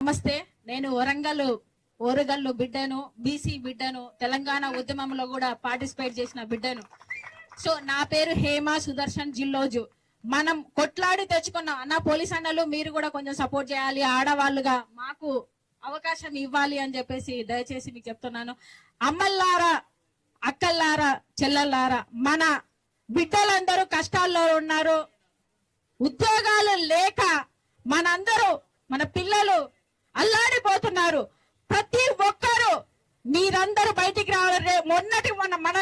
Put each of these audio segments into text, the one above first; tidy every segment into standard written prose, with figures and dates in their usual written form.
నమస్తే. నేను ఓరుగల్లు బిడ్డను, బీసీ బిడ్డను, తెలంగాణ ఉద్యమంలో కూడా పార్టిసిపేట్ చేసిన బిడ్డను. సో నా పేరు హేమ సుదర్శన్ జిల్లోజు. మనం కొట్లాడి తెచ్చుకున్న అన్న పోలీస్ అన్నలు మీరు కూడా కొంచెం సపోర్ట్ చేయాలి, ఆడవాళ్ళుగా మాకు అవకాశం ఇవ్వాలి అని చెప్పేసి దయచేసి మీకు చెప్తున్నాను. అమ్మల్లారా, అక్కల్లారా, చెల్లెల్లారా, మన బిడ్డలందరూ కష్టాల్లో ఉన్నారు. ఉద్యోగాలు లేక మనందరూ, మన పిల్లలు అల్లాడిపోతున్నారు. ప్రతి ఒక్కరు మీరందరూ బయటికి రావాలి. మన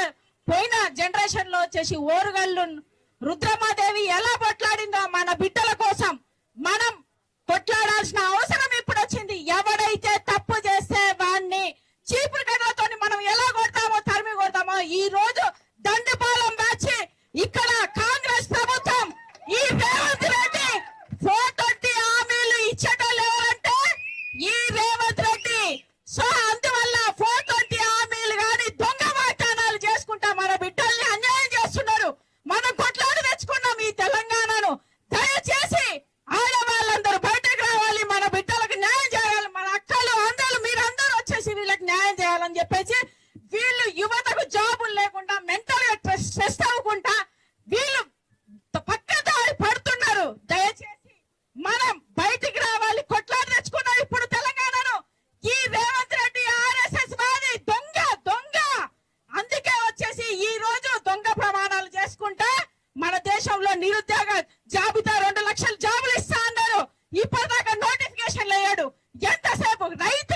పోయిన జనరేషన్ లో వచ్చేసి ఓరుగల్లు రుద్రమాదేవి ఎలా కొట్లాడిందో మన బిడ్డల కోసం మనం కొట్లాడాల్సిన అవసరం ఇప్పుడు వచ్చింది. ఎవడైతే తప్పు చేస్తే వాడిని చీపురు కర్రతో మనం ఎలా కొడతామో, తరిమి కొడతామో, ఈ రోజు దండపాలెం బ్యాచ్ ఇక్కడ కాంగ్రెస్ ప్రభుత్వం ఈ రేవంత్ రెడ్డి 420 హామీలు ఇచ్చటం ఎవరంటే ఈ రేవంత్ రెడ్డి. సో అందువల్ల 420 హామీలు కానీ దొంగ వాగ్దానాలు చేసుకుంటా మన బిడ్డల్ని అన్యాయం చేస్తున్నారు. మనం కొట్లాడి తెచ్చుకున్నాం ఈ తెలంగాణను. దయచేసి ఆడవాళ్ళందరూ బయటకు రావాలి, మన బిడ్డలకు న్యాయం చేయాలి. మన అక్కలు అందరూ మీరందరూ వచ్చేసి వీళ్ళకి న్యాయం చేయాలని చెప్పేసి, వీళ్ళు యువతకు జాబులు లేకుండా మెంటల్ గా స్ట్రెస్ అవ్వకుండా వీళ్ళు పక్కదారి పడుతున్నారు. దయచేసి మనం బయటికి రావాలి, కొట్లాడి తెచ్చుకున్నాం ఇప్పుడు తెలంగాణను. ఈ రేవంత్ రెడ్డి ఆర్ఎస్ఎస్ వాది దొంగ దొంగ. అందుకే వచ్చేసి ఈ రోజు దొంగ ప్రమాణాలు చేసుకుంటే మన దేశంలో నిరుద్యోగ జాబితా 2 లక్షల జాబులు ఇస్తా అన్నారు. ఇప్పటిదాకా నోటిఫికేషన్ లేడు. ఎంతసేపు రైతు